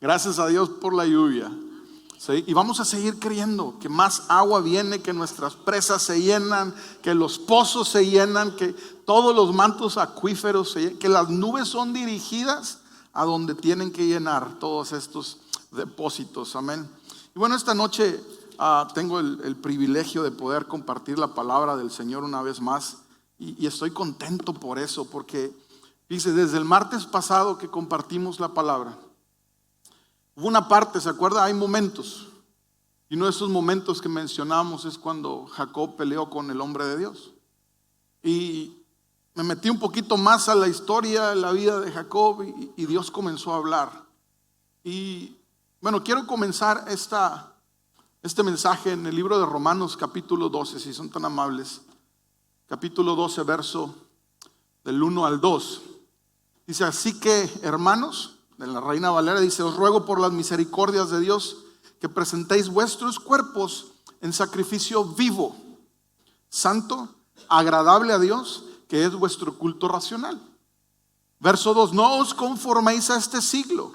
Gracias a Dios por la lluvia. ¿Sí? Y vamos a seguir creyendo que más agua viene, que nuestras presas se llenan, que los pozos se llenan, que todos los mantos acuíferos se llenan, que las nubes son dirigidas a donde tienen que llenar todos estos depósitos. Amén. Y bueno, esta noche tengo el privilegio de poder compartir la palabra del Señor una vez más. Y estoy contento por eso, porque dice, desde el martes pasado que compartimos la palabra, hubo una parte, ¿se acuerda? Hay momentos. Y uno de esos momentos que mencionamos es cuando Jacob peleó con el hombre de Dios. Y me metí un poquito más a la historia, la vida de Jacob, y Dios comenzó a hablar. Y bueno, quiero comenzar este mensaje en el libro de Romanos capítulo 12, si son tan amables. Capítulo 12, verso del 1 al 2. Dice, así que hermanos, de la Reina Valera dice, os ruego por las misericordias de Dios que presentéis vuestros cuerpos en sacrificio vivo, santo, agradable a Dios, que es vuestro culto racional. Verso 2, no os conforméis a este siglo,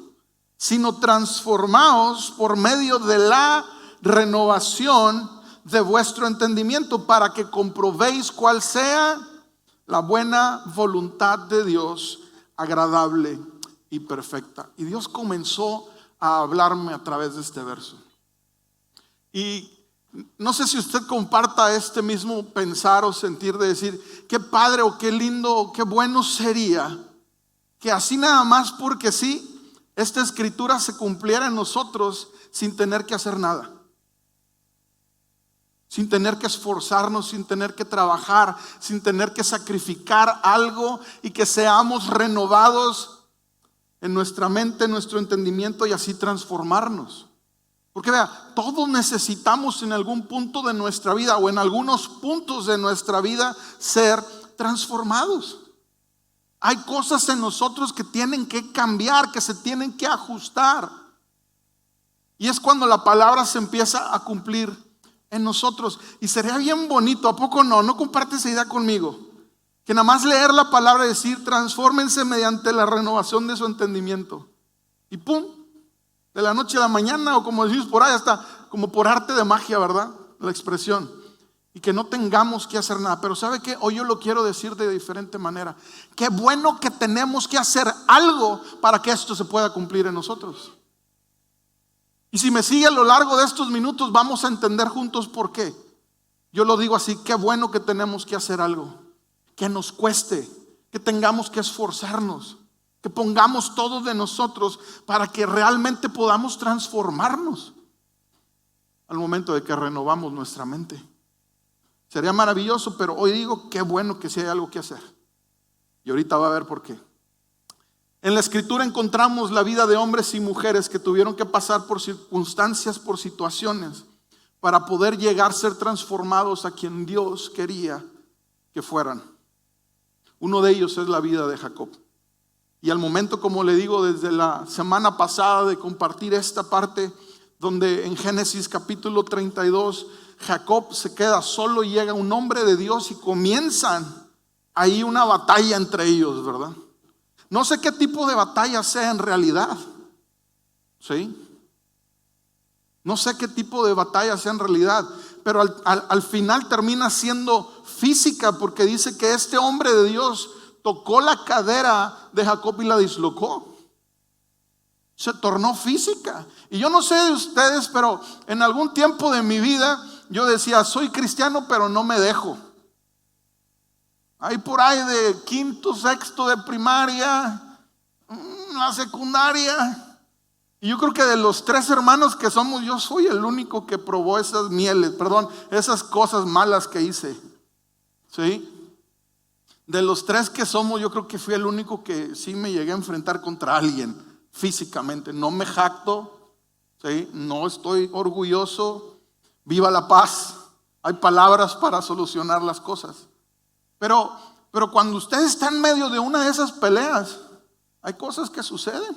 sino transformaos por medio de la renovación de vuestro entendimiento, para que comprobéis cuál sea la buena voluntad de Dios, agradable y perfecta. Y Dios comenzó a hablarme a través de este verso. Y no sé si usted comparta este mismo pensar o sentir de decir, qué padre o qué lindo o qué bueno sería que así nada más porque sí, esta escritura se cumpliera en nosotros sin tener que hacer nada. Sin tener que esforzarnos, sin tener que trabajar, sin tener que sacrificar algo, y que seamos renovados en nuestra mente, en nuestro entendimiento, y así transformarnos. Porque vea, todos necesitamos en algún punto de nuestra vida o en algunos puntos de nuestra vida ser transformados. Hay cosas en nosotros que tienen que cambiar, que se tienen que ajustar. Y es cuando la palabra se empieza a cumplir en nosotros. Y sería bien bonito, ¿a poco no? ¿No comparte esa idea conmigo? Que nada más leer la palabra y decir, transfórmense mediante la renovación de su entendimiento. Y pum, de la noche a la mañana, o como decimos por ahí, hasta como por arte de magia, ¿verdad? La expresión. Y que no tengamos que hacer nada. Pero ¿sabe qué? Hoy yo lo quiero decir de diferente manera. Qué bueno que tenemos que hacer algo para que esto se pueda cumplir en nosotros. Y si me sigue a lo largo de estos minutos, vamos a entender juntos por qué. Yo lo digo así, qué bueno que tenemos que hacer algo, que nos cueste, que tengamos que esforzarnos, que pongamos todo de nosotros para que realmente podamos transformarnos al momento de que renovamos nuestra mente. Sería maravilloso, pero hoy digo, qué bueno que sí hay algo que hacer. Y ahorita va a ver por qué. En la escritura encontramos la vida de hombres y mujeres que tuvieron que pasar por circunstancias, por situaciones, para poder llegar a ser transformados a quien Dios quería que fueran. Uno de ellos es la vida de Jacob. Y al momento, como le digo, desde la semana pasada de compartir esta parte, donde en Génesis capítulo 32, Jacob se queda solo y llega un hombre de Dios y comienzan ahí una batalla entre ellos, ¿verdad? No sé qué tipo de batalla sea en realidad, ¿sí? No sé qué tipo de batalla sea en realidad, pero al final termina siendo física, porque dice que este hombre de Dios tocó la cadera de Jacob y la dislocó. Se tornó física. Y yo no sé de ustedes, pero en algún tiempo de mi vida yo decía, soy cristiano, pero no me dejo. Ahí por ahí de quinto, sexto de primaria, la secundaria. Y yo creo que de los 3 hermanos que somos, yo soy el único que probó esas mieles, esas cosas malas que hice. ¿Sí? De los 3 que somos, yo creo que fui el único que sí me llegué a enfrentar contra alguien físicamente. No me jacto, ¿sí? No estoy orgulloso. Viva la paz. Hay palabras para solucionar las cosas. Pero cuando usted está en medio de una de esas peleas, hay cosas que suceden.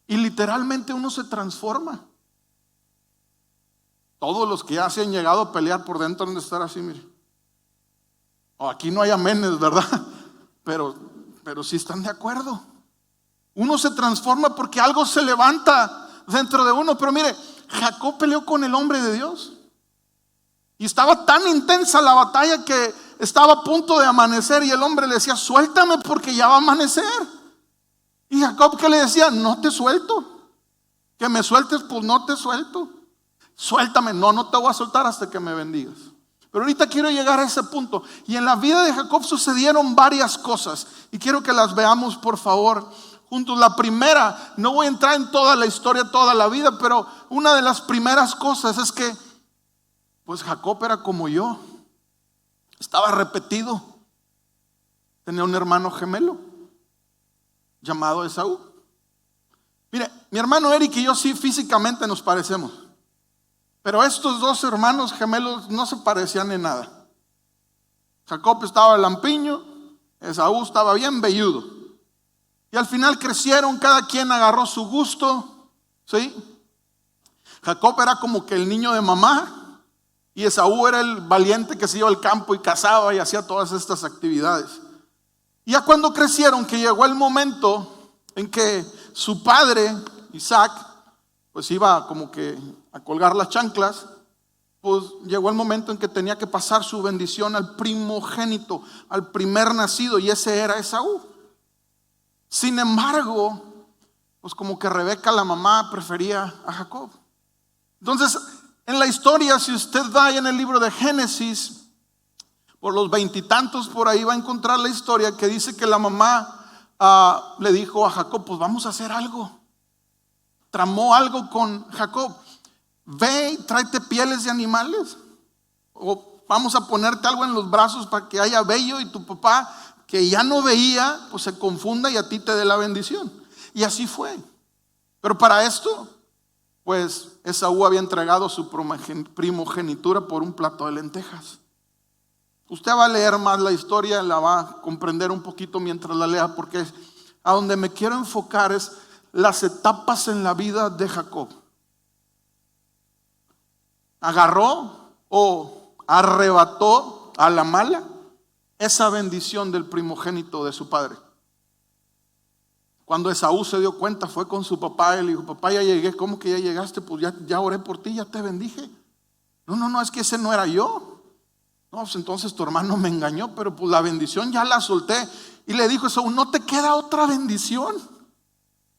Y literalmente uno se transforma. Todos los que ya se han llegado a pelear por dentro han de estar así, mire. Aquí no hay amenes, ¿verdad? Pero sí están de acuerdo. Uno se transforma porque algo se levanta dentro de uno. Pero mire, Jacob peleó con el hombre de Dios. Y estaba tan intensa la batalla que estaba a punto de amanecer. Y el hombre le decía, suéltame porque ya va a amanecer. Y Jacob, ¿qué le decía? No te suelto. Que me sueltes, pues no te suelto. Suéltame. No, no te voy a soltar hasta que me bendigas. Pero ahorita quiero llegar a ese punto. Y en la vida de Jacob sucedieron varias cosas. Y quiero que las veamos, por favor, juntos. La primera, no voy a entrar en toda la historia, toda la vida, pero una de las primeras cosas es que, pues Jacob era como yo. Estaba repetido. Tenía un hermano gemelo llamado Esaú. Mire, mi hermano Eric y yo sí físicamente nos parecemos. Pero estos dos hermanos gemelos no se parecían en nada. Jacob estaba lampiño, Esaú estaba bien velludo. Y al final crecieron, cada quien agarró su gusto, ¿sí? Jacob era como que el niño de mamá y Esaú era el valiente que se iba al campo y cazaba y hacía todas estas actividades. Y ya cuando crecieron, que llegó el momento en que su padre, Isaac, pues iba como que a colgar las chanclas, pues llegó el momento en que tenía que pasar su bendición al primogénito, al primer nacido, y ese era Esaú. Sin embargo, pues como que Rebeca, la mamá, prefería a Jacob. Entonces, en la historia, si usted va en el libro de Génesis, por los 20 y tantos por ahí va a encontrar la historia que dice que la mamá le dijo a Jacob, pues vamos a hacer algo. Tramó algo con Jacob. Ve y tráete pieles de animales, o vamos a ponerte algo en los brazos para que haya vello y tu papá, que ya no veía, pues se confunda y a ti te dé la bendición. Y así fue. Pero para esto, pues Esaú había entregado su primogenitura por un plato de lentejas. Usted va a leer más la historia, la va a comprender un poquito mientras la lea, porque a donde me quiero enfocar es las etapas en la vida de Jacob. Agarró o arrebató a la mala esa bendición del primogénito de su padre. Cuando Esaú se dio cuenta, fue con su papá y le dijo, papá, ya llegué. ¿Cómo que ya llegaste? Pues ya oré por ti, ya te bendije. No, es que ese no era yo. No, pues entonces tu hermano me engañó, pero pues la bendición ya la solté. Y le dijo Esaú, no te queda otra bendición,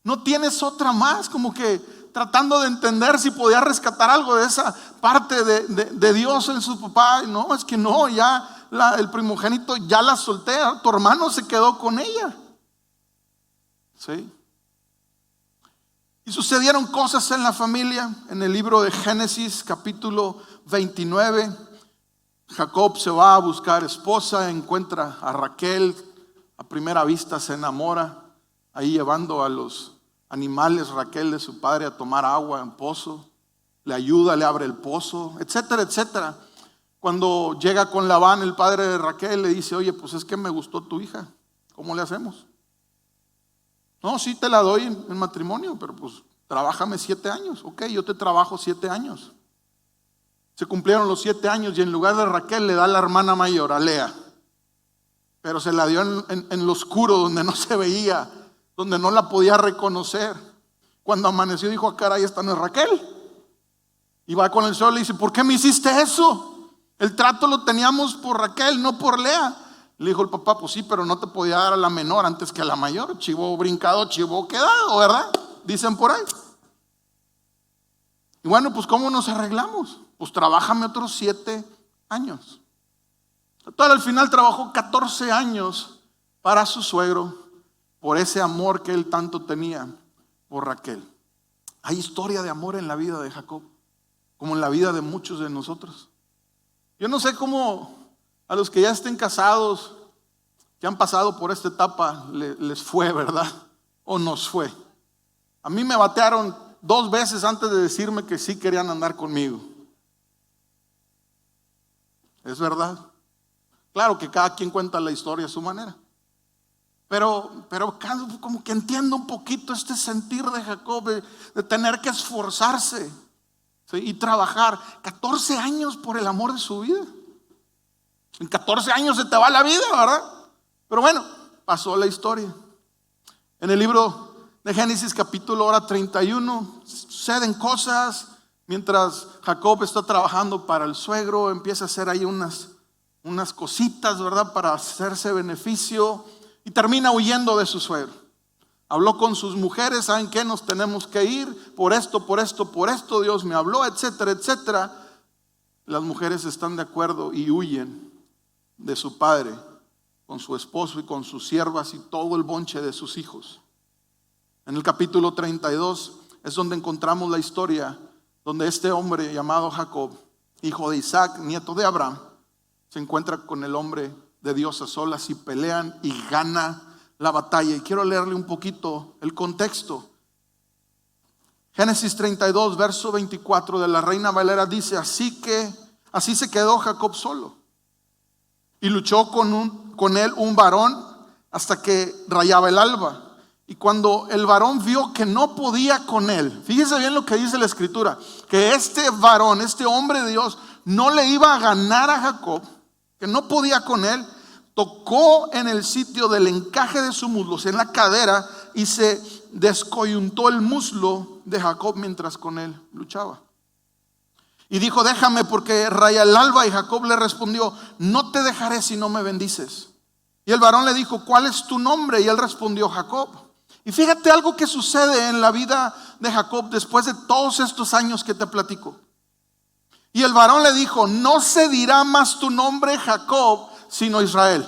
no tienes otra más, como que tratando de entender si podía rescatar algo de esa parte de Dios en su papá. No, es que no, ya el primogénito ya la solté, tu hermano se quedó con ella. ¿Sí? Y sucedieron cosas en la familia. En el libro de Génesis capítulo 29, Jacob se va a buscar esposa, encuentra a Raquel, a primera vista se enamora, ahí llevando a los animales Raquel de su padre a tomar agua en pozo, le ayuda, le abre el pozo, etcétera, etcétera. Cuando llega con Labán, el padre de Raquel, le dice, oye, pues es que me gustó tu hija, ¿cómo le hacemos? No, sí te la doy en matrimonio, pero pues trabájame 7 años. Ok, yo te trabajo 7 años. Se cumplieron los 7 años y en lugar de Raquel le da a la hermana mayor, a Lea. Pero se la dio en lo oscuro, donde no se veía, donde no la podía reconocer. Cuando amaneció dijo, ah, caray, esta no es Raquel. Y va con el sol y le dice, ¿por qué me hiciste eso? El trato lo teníamos por Raquel, no por Lea. Le dijo el papá, pues sí, pero no te podía dar a la menor antes que a la mayor. Chivo brincado, chivo quedado, ¿verdad? Dicen por ahí. Y bueno, pues ¿cómo nos arreglamos? Pues trabájame otros 7 años. Total, al final trabajó 14 años para su suegro por ese amor que él tanto tenía por Raquel. Hay historia de amor en la vida de Jacob, como en la vida de muchos de nosotros. Yo no sé cómo a los que ya estén casados, que han pasado por esta etapa, les fue, ¿verdad? O nos fue. A mí me batearon 2 veces antes de decirme que sí querían andar conmigo. Es verdad. Claro que cada quien cuenta la historia a su manera. Pero como que entiendo un poquito este sentir de Jacob de tener que esforzarse, ¿sí? Y trabajar 14 años por el amor de su vida. En 14 años se te va la vida, ¿verdad? Pero bueno, pasó la historia. En el libro de Génesis capítulo ahora 31, suceden cosas. Mientras Jacob está trabajando para el suegro, empieza a hacer ahí unas cositas, ¿verdad? Para hacerse beneficio y termina huyendo de su suegro. Habló con sus mujeres, ¿saben qué? Nos tenemos que ir por esto, por esto, por esto. Dios me habló, etcétera, etcétera. Las mujeres están de acuerdo y huyen de su padre con su esposo y con sus siervas y todo el bonche de sus hijos. En el capítulo 32 es donde encontramos la historia donde este hombre llamado Jacob, hijo de Isaac, nieto de Abraham, se encuentra con el hombre de Dios a solas y pelean y gana la batalla. Y quiero leerle un poquito el contexto. Génesis 32, verso 24 de la Reina Valera dice: así se quedó Jacob solo y luchó con él un varón hasta que rayaba el alba. Y cuando el varón vio que no podía con él, fíjese bien lo que dice la escritura, que este varón, este hombre de Dios, no le iba a ganar a Jacob, que no podía con él, tocó en el sitio del encaje de su muslo, en la cadera, y se descoyuntó el muslo de Jacob mientras con él luchaba. Y dijo: déjame porque raya el alba. Y Jacob le respondió: no te dejaré si no me bendices. Y el varón le dijo: ¿cuál es tu nombre? Y él respondió: Jacob. Y fíjate algo que sucede en la vida de Jacob después de todos estos años que te platico. Y el varón le dijo: no se dirá más tu nombre Jacob, sino Israel.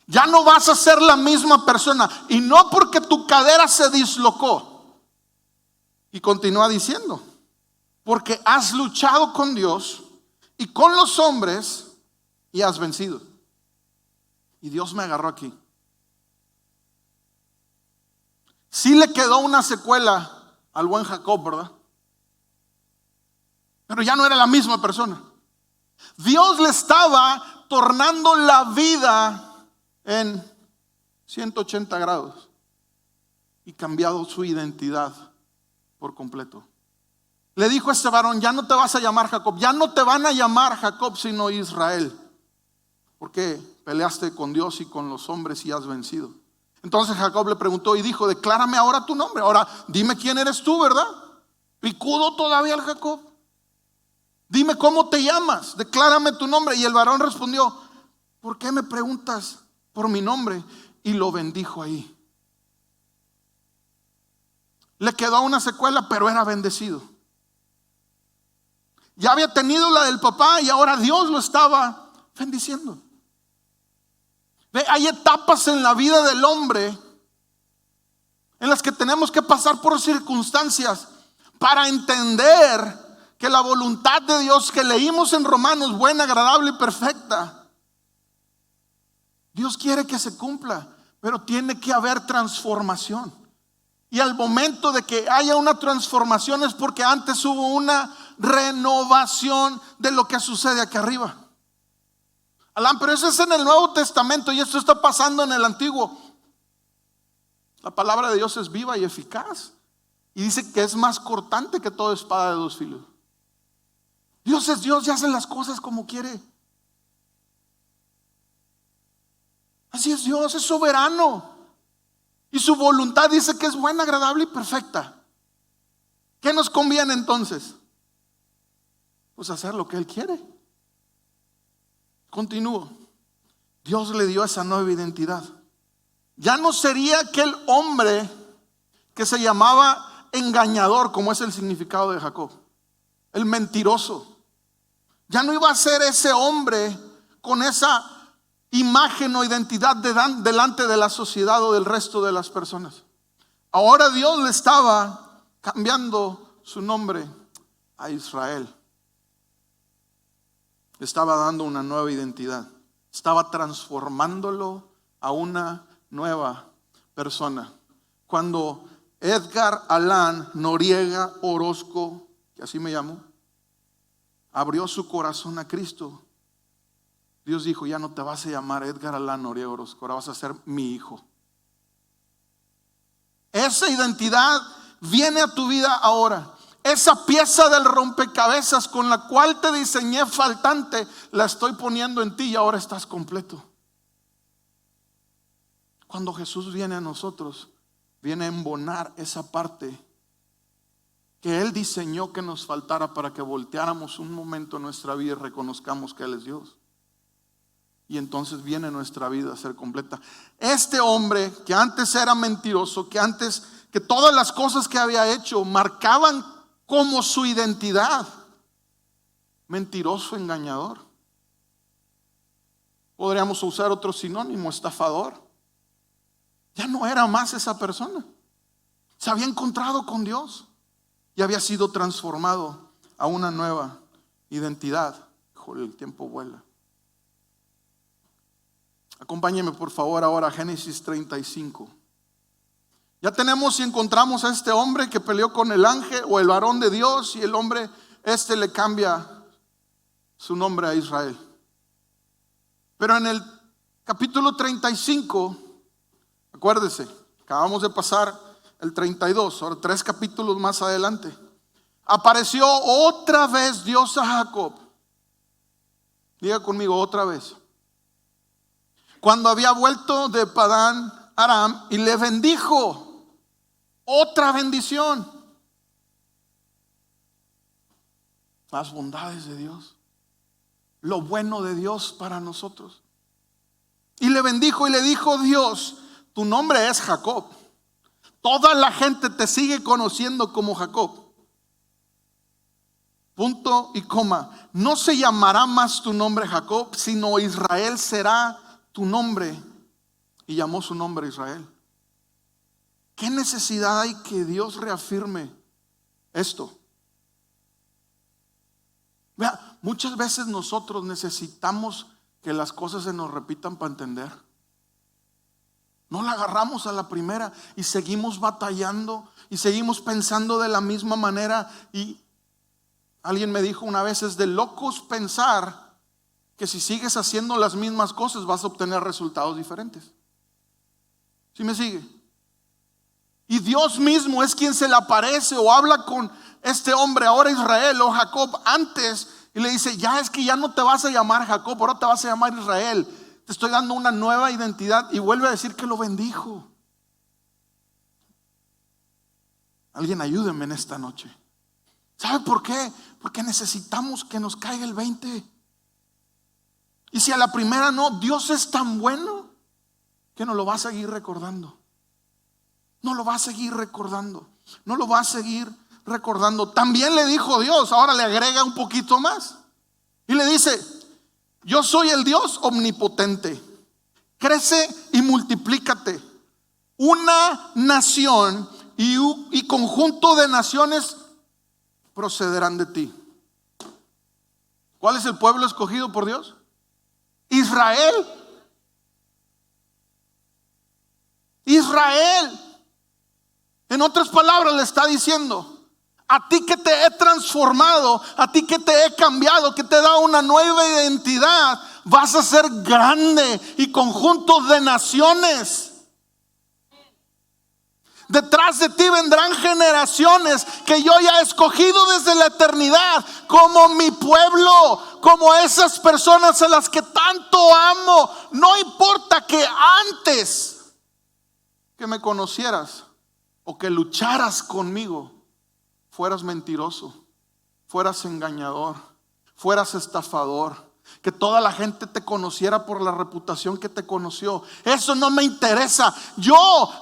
Ya no vas a ser la misma persona. Y no porque tu cadera se dislocó. Y continúa diciendo: porque has luchado con Dios y con los hombres y has vencido. Y Dios me agarró aquí. Sí le quedó una secuela al buen Jacob, ¿verdad? Pero ya no era la misma persona. Dios le estaba tornando la vida en 180 grados y cambiado su identidad por completo. Le dijo a este varón: ya no te vas a llamar Jacob, ya no te van a llamar Jacob sino Israel, porque peleaste con Dios y con los hombres y has vencido. Entonces Jacob le preguntó y dijo: declárame ahora tu nombre. Ahora dime quién eres tú, ¿verdad? Picudo todavía el Jacob. Dime cómo te llamas, declárame tu nombre. Y el varón respondió: ¿por qué me preguntas por mi nombre? Y lo bendijo ahí. Le quedó una secuela, pero era bendecido. Ya había tenido la del papá y ahora Dios lo estaba bendiciendo. Hay etapas en la vida del hombre en las que tenemos que pasar por circunstancias para entender que la voluntad de Dios que leímos en Romanos, buena, agradable y perfecta, Dios quiere que se cumpla, pero tiene que haber transformación. Y al momento de que haya una transformación es porque antes hubo una renovación de lo que sucede aquí arriba. Alan, pero eso es en el Nuevo Testamento y esto está pasando en el Antiguo. La palabra de Dios es viva y eficaz. Y dice que es más cortante que toda espada de dos filos. Dios es Dios y hace las cosas como quiere. Así es Dios, es soberano. Y su voluntad dice que es buena, agradable y perfecta. ¿Qué nos conviene entonces? Pues hacer lo que Él quiere. Continúo. Dios le dio esa nueva identidad. Ya no sería aquel hombre que se llamaba engañador, como es el significado de Jacob, el mentiroso. Ya no iba a ser ese hombre con esa imagen o identidad delante de la sociedad o del resto de las personas. Ahora Dios le estaba cambiando su nombre a Israel. Le estaba dando una nueva identidad. Estaba transformándolo a una nueva persona. Cuando Edgar Allan Noriega Orozco, que así me llamo, abrió su corazón a Cristo, Dios dijo: ya no te vas a llamar Edgar Allan Noriega Orozco, ahora vas a ser mi hijo. Esa identidad viene a tu vida ahora. Esa pieza del rompecabezas con la cual te diseñé faltante, la estoy poniendo en ti y ahora estás completo. Cuando Jesús viene a nosotros, viene a embonar esa parte que Él diseñó que nos faltara para que volteáramos un momento en nuestra vida y reconozcamos que Él es Dios. Y entonces viene nuestra vida a ser completa. Este hombre que antes era mentiroso, que todas las cosas que había hecho marcaban como su identidad. Mentiroso, engañador. Podríamos usar otro sinónimo, estafador. Ya no era más esa persona. Se había encontrado con Dios y había sido transformado a una nueva identidad. Híjole, el tiempo vuela. Acompáñeme por favor ahora a Génesis 35. Ya tenemos y encontramos a este hombre que peleó con el ángel o el varón de Dios, y el hombre le cambia su nombre a Israel. Pero en el capítulo 35, acuérdese, acabamos de pasar el 32, ahora 3 capítulos más adelante, apareció otra vez Dios a Jacob. Diga conmigo, otra vez. Cuando había vuelto de Padán Aram, y le bendijo. Otra bendición. Las bondades de Dios, lo bueno de Dios para nosotros. Y le bendijo y le dijo Dios: tu nombre es Jacob. Toda la gente te sigue conociendo como Jacob. Punto y coma. No se llamará más tu nombre Jacob, sino Israel será tu nombre. Y llamó su nombre Israel. ¿Qué necesidad hay que Dios reafirme esto? Vea, muchas veces nosotros necesitamos que las cosas se nos repitan para entender. No la agarramos a la primera y seguimos batallando y seguimos pensando de la misma manera. Y alguien me dijo una vez: es de locos pensar que si sigues haciendo las mismas cosas vas a obtener resultados diferentes. ¿Sí me sigue? Y Dios mismo es quien se le aparece o habla con este hombre, ahora Israel o Jacob, antes, y le dice: ya es que ya no te vas a llamar Jacob, ahora te vas a llamar Israel. Te estoy dando una nueva identidad. Y vuelve a decir que lo bendijo. Alguien ayúdeme en esta noche. ¿Sabe por qué? Porque necesitamos que nos caiga el 20. Y si a la primera no, Dios es tan bueno que nos lo va a seguir recordando. No lo va a seguir recordando. No lo va a seguir recordando. También le dijo Dios, ahora le agrega un poquito más. Y le dice: yo soy el Dios omnipotente. Crece y multiplícate. Una nación y conjunto de naciones procederán de ti. ¿Cuál es el pueblo escogido por Dios? Israel. Israel. En otras palabras le está diciendo: a ti que te he transformado, a ti que te he cambiado, que te he dado una nueva identidad, vas a ser grande y conjunto de naciones. Detrás de ti vendrán generaciones que yo ya he escogido desde la eternidad como mi pueblo, como esas personas a las que tanto amo. No importa que antes que me conocieras o que lucharas conmigo fueras mentiroso, fueras engañador, fueras estafador, que toda la gente te conociera por la reputación que te conoció. Eso no me interesa. Yo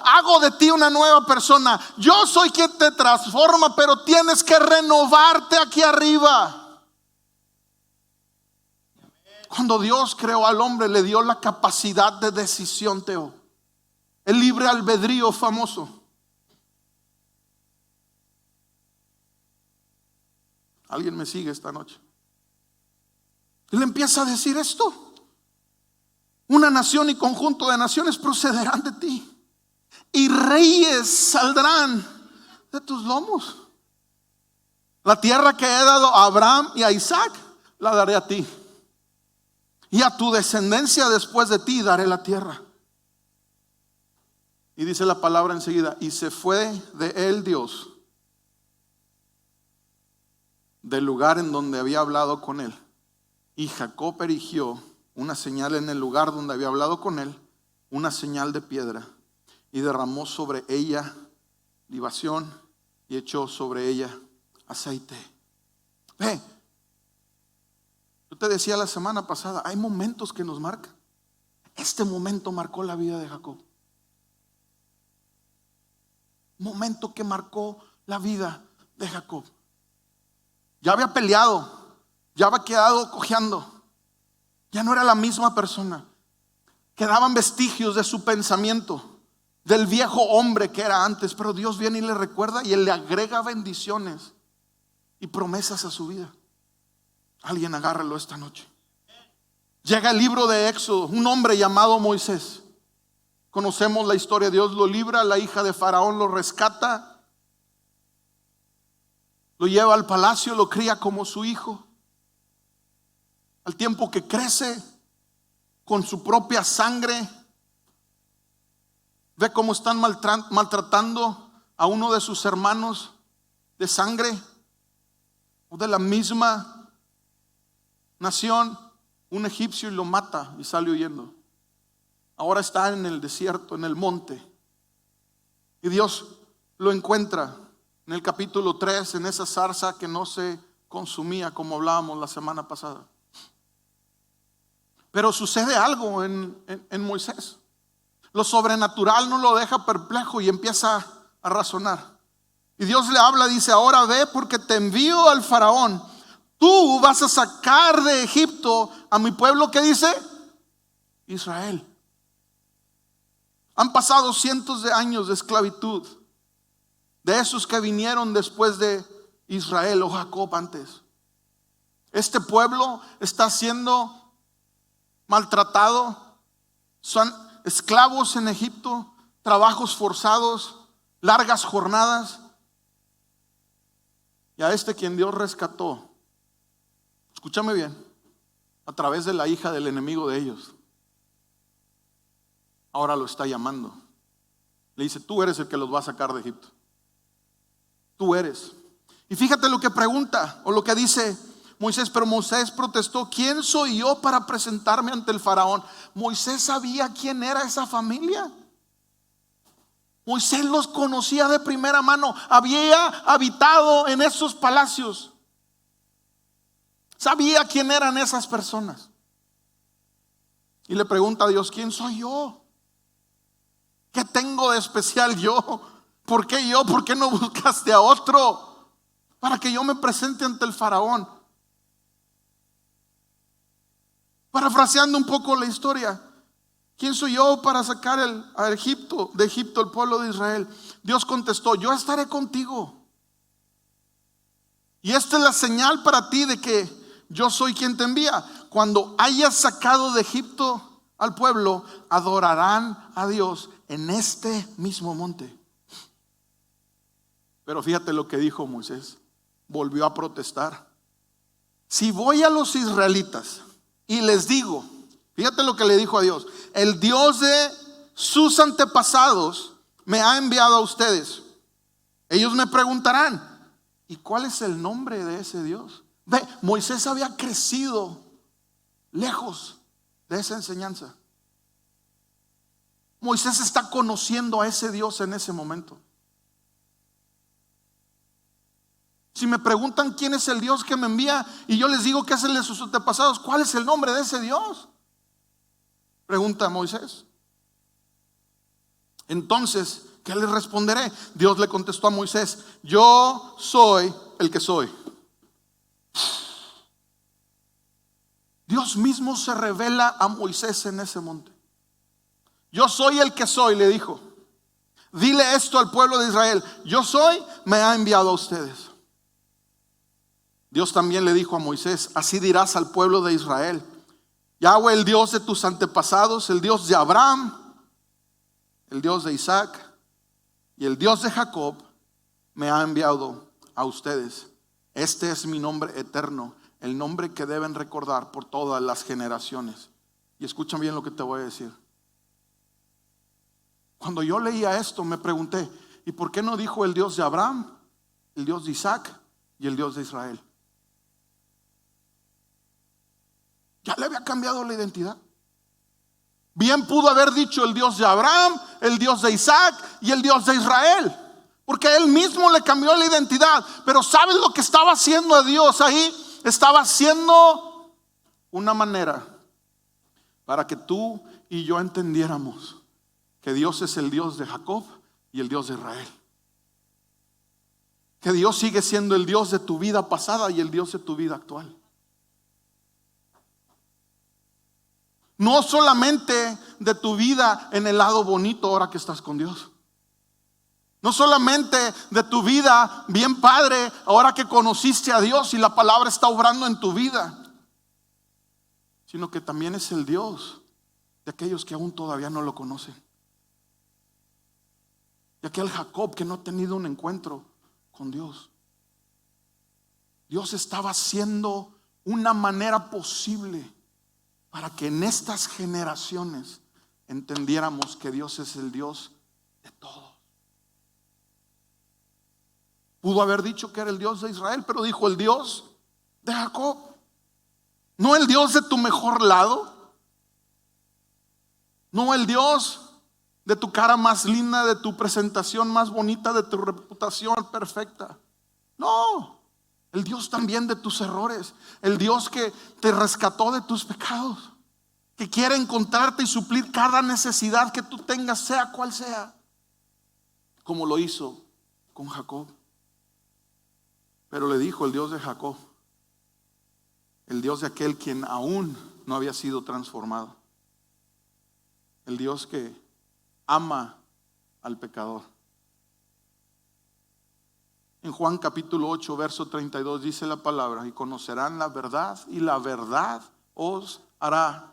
hago de ti una nueva persona. Yo soy quien te transforma, pero tienes que renovarte aquí arriba. Cuando Dios creó al hombre, le dio la capacidad de decisión, Teo. El libre albedrío famoso. ¿Alguien me sigue esta noche? Y le empieza a decir esto: una nación y conjunto de naciones procederán de ti, y reyes saldrán de tus lomos. La tierra que he dado a Abraham y a Isaac la daré a ti, y a tu descendencia después de ti daré la tierra. Y dice la palabra enseguida: y se fue de él Dios del lugar en donde había hablado con él. Y Jacob erigió una señal en el lugar donde había hablado con él, una señal de piedra y derramó sobre ella libación y echó sobre ella aceite. Ve, yo te decía la semana pasada, hay momentos que nos marcan. Este momento marcó la vida de Jacob. Momento que marcó la vida de Jacob. Ya había peleado, ya había quedado cojeando, ya no era la misma persona. Quedaban vestigios de su pensamiento, del viejo hombre que era antes, pero Dios viene y le recuerda y Él le agrega bendiciones y promesas a su vida. Alguien agárralo esta noche. Llega el libro de Éxodo, un hombre llamado Moisés. Conocemos la historia. Dios lo libra, la hija de Faraón lo rescata, lo lleva al palacio, lo cría como su hijo. Al tiempo que crece con su propia sangre, ve cómo están maltratando a uno de sus hermanos de sangre o de la misma nación, un egipcio, y lo mata y sale huyendo. Ahora está en el desierto, en el monte, y Dios lo encuentra en el capítulo 3, en esa zarza que no se consumía, como hablábamos la semana pasada. Pero sucede algo en Moisés. Lo sobrenatural no lo deja perplejo y empieza a razonar. Y Dios le habla, dice: ahora ve, porque te envío al faraón. Tú vas a sacar de Egipto a mi pueblo, ¿qué dice? Israel. Han pasado cientos de años de esclavitud, de esos que vinieron después de Israel o Jacob antes. Este pueblo está siendo maltratado, son esclavos en Egipto, trabajos forzados, largas jornadas. Y a este quien Dios rescató, escúchame bien, a través de la hija del enemigo de ellos, ahora lo está llamando. Le dice: tú eres el que los va a sacar de Egipto. Tú eres. Y fíjate lo que pregunta o lo que dice Moisés. Pero Moisés protestó: ¿quién soy yo para presentarme ante el faraón? Moisés sabía quién era esa familia. Moisés los conocía de primera mano. Había habitado en esos palacios. Sabía quién eran esas personas. Y le pregunta a Dios: ¿quién soy yo? ¿Qué tengo de especial yo? ¿Por qué yo? ¿Por qué no buscaste a otro para que yo me presente ante el faraón? Parafraseando un poco la historia, ¿quién soy yo para sacar de Egipto el pueblo de Israel? Dios contestó: yo estaré contigo. Y esta es la señal para ti de que yo soy quien te envía. Cuando hayas sacado de Egipto al pueblo, adorarán a Dios en este mismo monte. Pero fíjate lo que dijo Moisés. Volvió a protestar: si voy a los israelitas y les digo, fíjate lo que le dijo a Dios: el Dios de sus antepasados me ha enviado a ustedes, ellos me preguntarán: ¿y cuál es el nombre de ese Dios? Ve, Moisés había crecido lejos de esa enseñanza. Moisés está conociendo a ese Dios en ese momento. Si me preguntan quién es el Dios que me envía y yo les digo que es el de sus antepasados, ¿cuál es el nombre de ese Dios? Pregunta Moisés. Entonces, ¿qué le responderé? Dios le contestó a Moisés: yo soy el que soy. Dios mismo se revela a Moisés en ese monte. Yo soy el que soy, le dijo. Dile esto al pueblo de Israel: yo soy, me ha enviado a ustedes. Dios también le dijo a Moisés: así dirás al pueblo de Israel: Yahweh, el Dios de tus antepasados, el Dios de Abraham, el Dios de Isaac y el Dios de Jacob, me ha enviado a ustedes. Este es mi nombre eterno, el nombre que deben recordar por todas las generaciones. Y escuchen bien lo que te voy a decir. Cuando yo leía esto me pregunté: ¿y por qué no dijo el Dios de Abraham, el Dios de Isaac y el Dios de Israel? Ya le había cambiado la identidad. Bien pudo haber dicho el Dios de Abraham, el Dios de Isaac y el Dios de Israel, porque él mismo le cambió la identidad. Pero ¿sabes lo que estaba haciendo Dios ahí? Estaba haciendo una manera para que tú y yo entendiéramos que Dios es el Dios de Jacob y el Dios de Israel. Que Dios sigue siendo el Dios de tu vida pasada y el Dios de tu vida actual. No solamente de tu vida en el lado bonito ahora que estás con Dios. No solamente de tu vida bien padre ahora que conociste a Dios y la palabra está obrando en tu vida, sino que también es el Dios de aquellos que aún todavía no lo conocen. Y aquel Jacob que no ha tenido un encuentro con Dios. Dios estaba haciendo una manera posible para que en estas generaciones entendiéramos que Dios es el Dios de todos. Pudo haber dicho que era el Dios de Israel, pero dijo el Dios de Jacob. No el Dios de tu mejor lado, no el Dios de tu cara más linda, de tu presentación más bonita, de tu reputación perfecta. No, el Dios también de tus errores, el Dios que te rescató de tus pecados, que quiere encontrarte y suplir cada necesidad que tú tengas, sea cual sea, como lo hizo con Jacob. Pero le dijo el Dios de Jacob, el Dios de aquel quien aún no había sido transformado, el Dios que ama al pecador. En Juan capítulo 8 verso 32 dice la palabra: y conocerán la verdad y la verdad os hará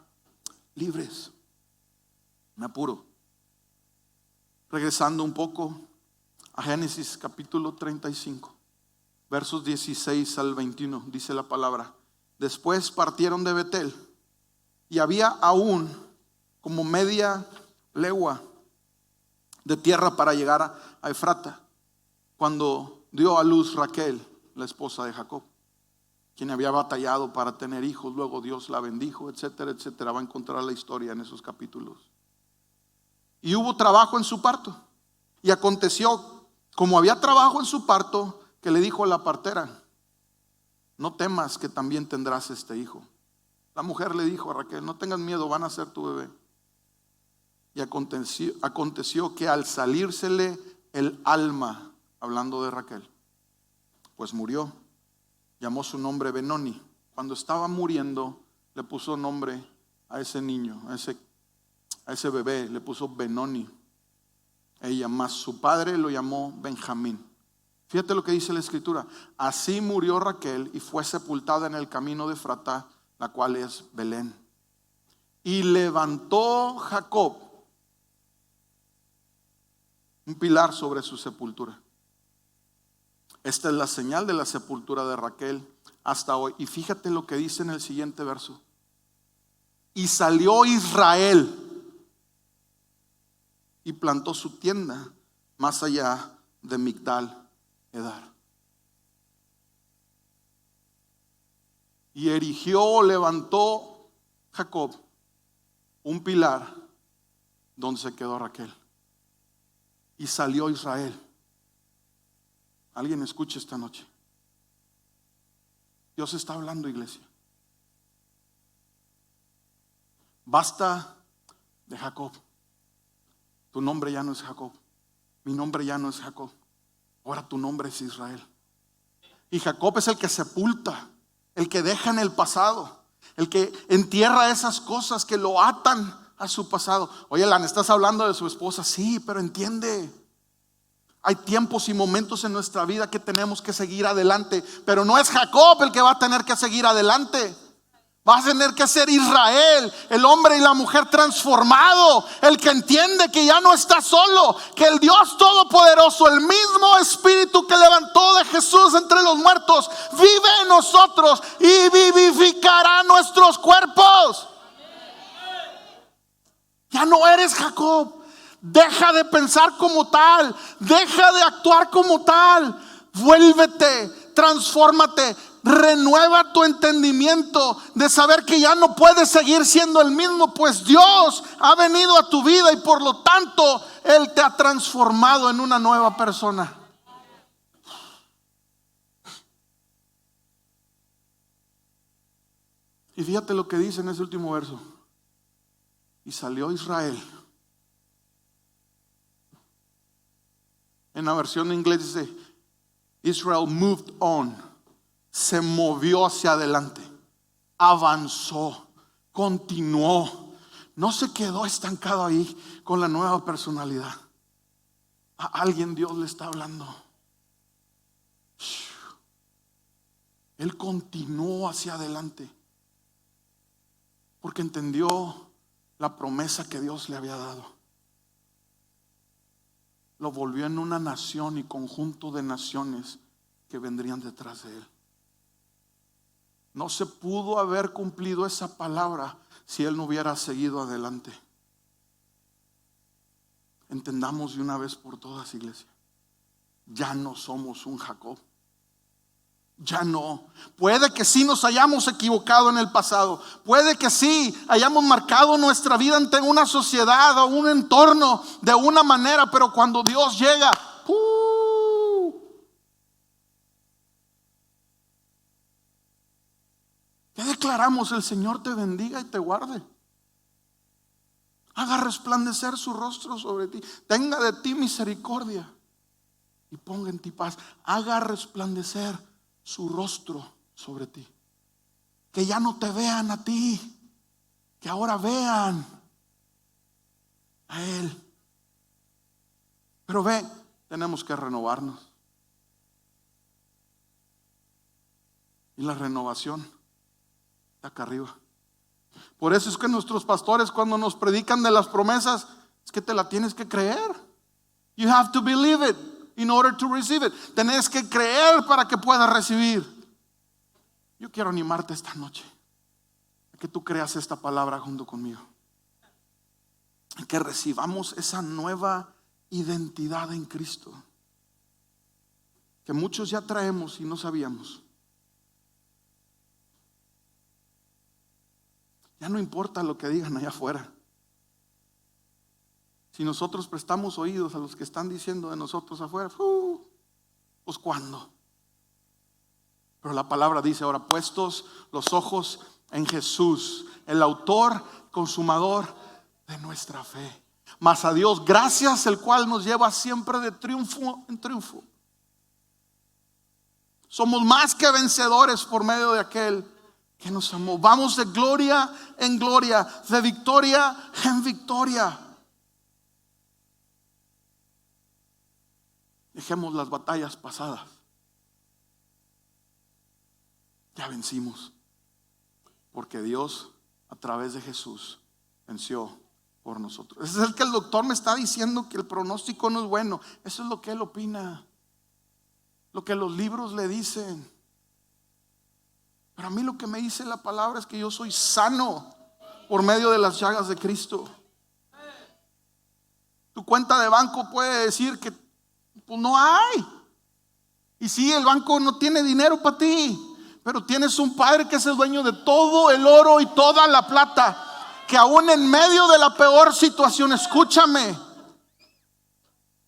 libres. Me apuro. Regresando un poco a Génesis capítulo 35 versos 16 al 21, dice la palabra: después partieron de Betel y había aún como media legua de tierra para llegar a Efrata, cuando dio a luz Raquel, la esposa de Jacob, quien había batallado para tener hijos. Luego Dios la bendijo, etcétera, etcétera. Va a encontrar la historia en esos capítulos. Y hubo trabajo en su parto. Y aconteció, como había trabajo en su parto, que le dijo a la partera: no temas, que también tendrás este hijo. La mujer le dijo a Raquel: no tengas miedo, van a ser tu bebé. Y aconteció que al salírsele el alma, hablando de Raquel, pues murió. Llamó su nombre Benoni. Cuando estaba muriendo, le puso nombre a ese niño, a ese bebé, le puso Benoni. Ella, más su padre lo llamó Benjamín. Fíjate lo que dice la escritura: así murió Raquel y fue sepultada en el camino de Efratá, la cual es Belén. Y levantó Jacob un pilar sobre su sepultura. Esta es la señal de la sepultura de Raquel hasta hoy. Y fíjate lo que dice en el siguiente verso: y salió Israel y plantó su tienda más allá de Migdal Edar. Y erigió, levantó Jacob un pilar donde se quedó Raquel. Y salió Israel. Alguien escuche esta noche. Dios está hablando, iglesia. Basta de Jacob. Tu nombre ya no es Jacob. Mi nombre ya no es Jacob. Ahora tu nombre es Israel. Y Jacob es el que sepulta, el que deja en el pasado, el que entierra esas cosas que lo atan a su pasado. Oye, Lan, ¿estás hablando de su esposa? Sí, pero entiende, hay tiempos y momentos en nuestra vida que tenemos que seguir adelante. Pero no es Jacob el que va a tener que seguir adelante. Va a tener que ser Israel, el hombre y la mujer transformado, el que entiende que ya no está solo, que el Dios Todopoderoso, el mismo Espíritu que levantó de Jesús entre los muertos, vive en nosotros y vivificará nuestros cuerpos. Ya no eres Jacob. Deja de pensar como tal, deja de actuar como tal. Vuélvete, transfórmate. Renueva tu entendimiento de saber que ya no puedes seguir siendo el mismo, pues Dios ha venido a tu vida y por lo tanto Él te ha transformado en una nueva persona. Y fíjate lo que dice en ese último verso. Y salió Israel. En la versión en inglés dice, Israel moved on. Se movió hacia adelante. Avanzó. Continuó. No se quedó estancado ahí con la nueva personalidad. A alguien Dios le está hablando. Él continuó hacia adelante. Porque entendió la promesa que Dios le había dado. Lo volvió en una nación y conjunto de naciones que vendrían detrás de él. No se pudo haber cumplido esa palabra si él no hubiera seguido adelante. Entendamos de una vez por todas, iglesia. Ya no somos un Jacob. Ya no. Puede que sí nos hayamos equivocado en el pasado. Puede que sí hayamos marcado nuestra vida ante una sociedad o un entorno de una manera, pero cuando Dios llega, ¿qué declaramos? El Señor te bendiga y te guarde. Haga resplandecer su rostro sobre ti. Tenga de ti misericordia y ponga en ti paz. Haga resplandecer su rostro sobre ti. Que ya no te vean a ti, que ahora vean a Él. Pero ve, tenemos que renovarnos. Y la renovación está acá arriba. Por eso es que nuestros pastores, cuando nos predican de las promesas, es que te la tienes que creer. You have to believe it in order to receive it. Tenés que creer para que puedas recibir. Yo quiero animarte esta noche a que tú creas esta palabra junto conmigo, a que recibamos esa nueva identidad en Cristo que muchos ya traemos y no sabíamos. Ya no importa lo que digan allá afuera. Si nosotros prestamos oídos a los que están diciendo de nosotros afuera, pues ¿cuándo? Pero la palabra dice ahora, puestos los ojos en Jesús, el autor, consumador de nuestra fe. Mas a Dios gracias, el cual nos lleva siempre de triunfo en triunfo. Somos más que vencedores por medio de aquel que nos amó. Vamos de gloria en gloria, de victoria en victoria. Dejemos las batallas pasadas. Ya vencimos. Porque Dios a través de Jesús venció por nosotros. Ese es el que el doctor me está diciendo que el pronóstico no es bueno. Eso es lo que él opina. Lo que los libros le dicen. Pero a mí lo que me dice la palabra es que yo soy sano por medio de las llagas de Cristo. Tu cuenta de banco puede decir que pues no hay. Y sí, el banco no tiene dinero para ti, pero tienes un Padre que es el dueño de todo el oro y toda la plata, que aún en medio de la peor situación, escúchame,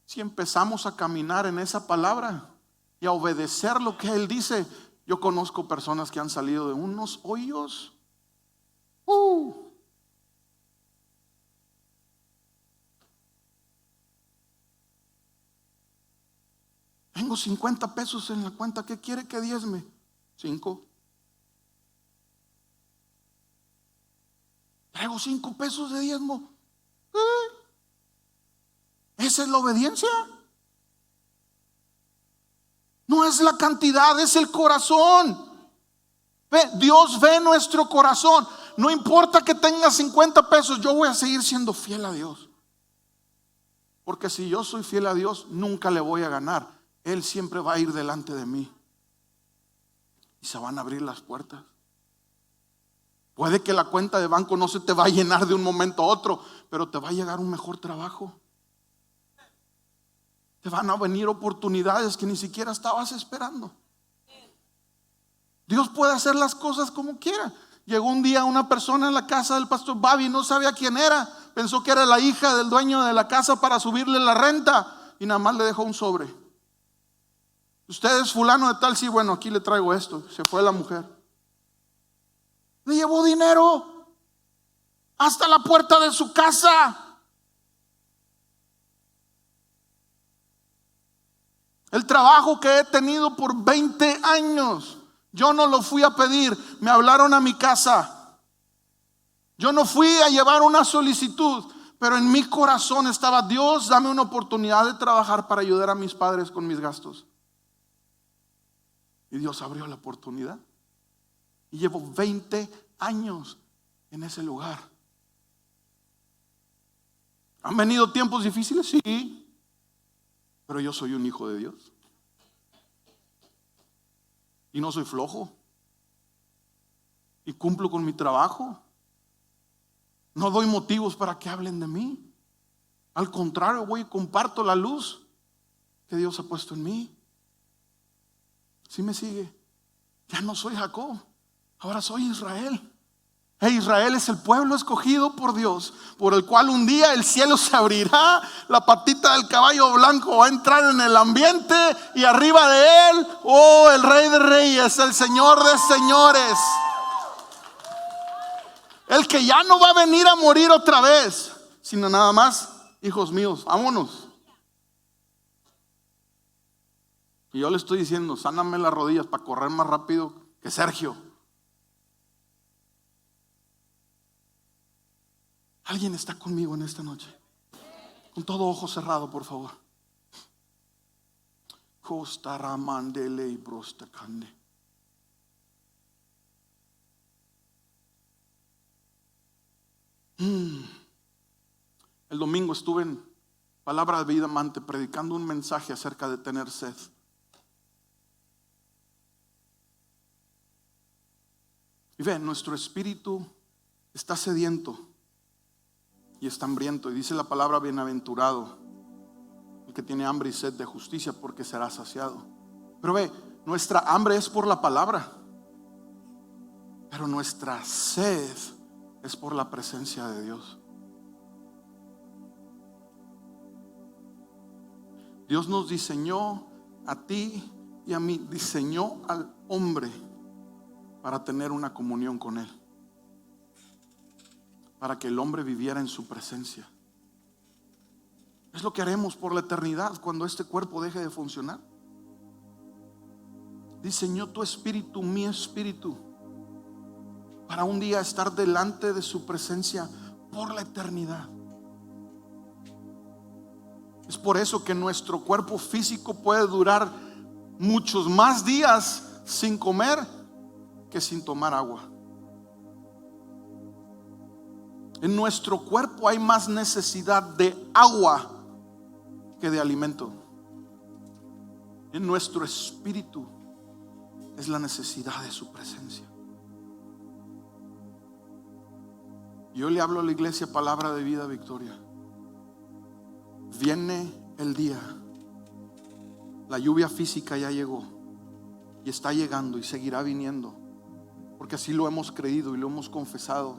si empezamos a caminar en esa palabra y a obedecer lo que Él dice. Yo conozco personas que han salido de unos hoyos. Tengo 50 pesos en la cuenta. ¿Qué quiere que diezme? 5. Traigo 5 pesos de diezmo. ¿Esa es la obediencia? No es la cantidad, es el corazón. Dios ve nuestro corazón. No importa que tenga 50 pesos, yo voy a seguir siendo fiel a Dios. Porque si yo soy fiel a Dios, nunca le voy a ganar. Él siempre va a ir delante de mí. Y se van a abrir las puertas. Puede que la cuenta de banco no se te va a llenar de un momento a otro, pero te va a llegar un mejor trabajo. Te van a venir oportunidades que ni siquiera estabas esperando. Dios puede hacer las cosas como quiera. Llegó un día una persona en la casa del pastor Babi, no sabía quién era, pensó que era la hija del dueño de la casa para subirle la renta y nada más le dejó un sobre. Usted es fulano de tal, sí, bueno, aquí le traigo esto. Se fue la mujer. Le llevó dinero hasta la puerta de su casa. El trabajo que he tenido por 20 años, yo no lo fui a pedir, me hablaron a mi casa. Yo no fui a llevar una solicitud, pero en mi corazón estaba: Dios, dame una oportunidad de trabajar para ayudar a mis padres con mis gastos. Y Dios abrió la oportunidad. Y llevo 20 años en ese lugar. ¿Han venido tiempos difíciles? Sí. Pero yo soy un hijo de Dios. Y no soy flojo. Y cumplo con mi trabajo. No doy motivos para que hablen de mí. Al contrario, voy y comparto la luz que Dios ha puesto en mí. ¿Sí me sigue? Ya no soy Jacob, ahora soy Israel. Israel es el pueblo escogido por Dios, por el cual un día el cielo se abrirá, la patita del caballo blanco va a entrar en el ambiente y arriba de él, el Rey de Reyes, el Señor de Señores, el que ya no va a venir a morir otra vez, sino nada más: hijos míos, vámonos. Y yo le estoy diciendo: sáname las rodillas para correr más rápido que Sergio. ¿Alguien está conmigo en esta noche? Con todo ojo cerrado, por favor. El domingo estuve en Palabra de Vida Amante predicando un mensaje acerca de tener sed. Y ve, nuestro espíritu está sediento y está hambriento. Y dice la palabra: bienaventurado el que tiene hambre y sed de justicia, porque será saciado. Pero ve, nuestra hambre es por la palabra, pero nuestra sed es por la presencia de Dios. Dios nos diseñó a ti y a mí, diseñó al hombre para tener una comunión con Él, para que el hombre viviera en su presencia. Es lo que haremos por la eternidad cuando este cuerpo deje de funcionar. Diseñó tu espíritu, mi espíritu, para un día estar delante de su presencia por la eternidad. Es por eso que nuestro cuerpo físico puede durar muchos más días sin comer que sin tomar agua. En nuestro cuerpo hay más necesidad de agua que de alimento. En nuestro espíritu es la necesidad de su presencia. Yo le hablo a la iglesia Palabra de Vida Victoria. Viene el día. La lluvia física ya llegó y está llegando y seguirá viniendo, porque así lo hemos creído y lo hemos confesado.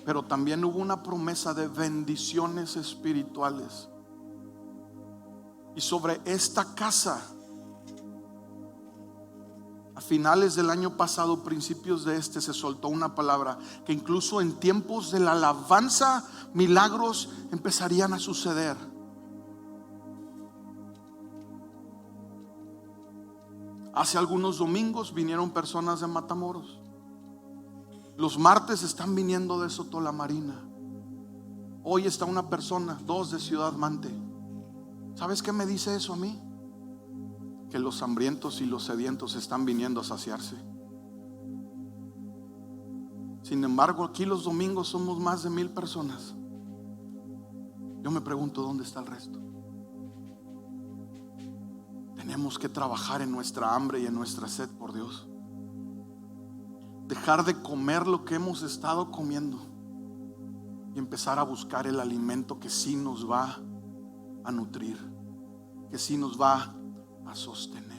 Pero también hubo una promesa de bendiciones espirituales. Y sobre esta casa, a finales del año pasado, principios de se soltó una palabra que incluso en tiempos de la alabanza, milagros empezarían a suceder. Hace algunos domingos vinieron personas de Matamoros. Los martes están viniendo de Sotolamarina. Hoy está una persona, 2 de Ciudad Mante. ¿Sabes qué me dice eso a mí? Que los hambrientos y los sedientos están viniendo a saciarse. Sin embargo, aquí los domingos somos más de 1000 personas. Yo me pregunto, ¿dónde está el resto? Tenemos que trabajar en nuestra hambre y en nuestra sed por Dios. Dejar de comer lo que hemos estado comiendo y empezar a buscar el alimento que sí nos va a nutrir, que sí nos va a sostener.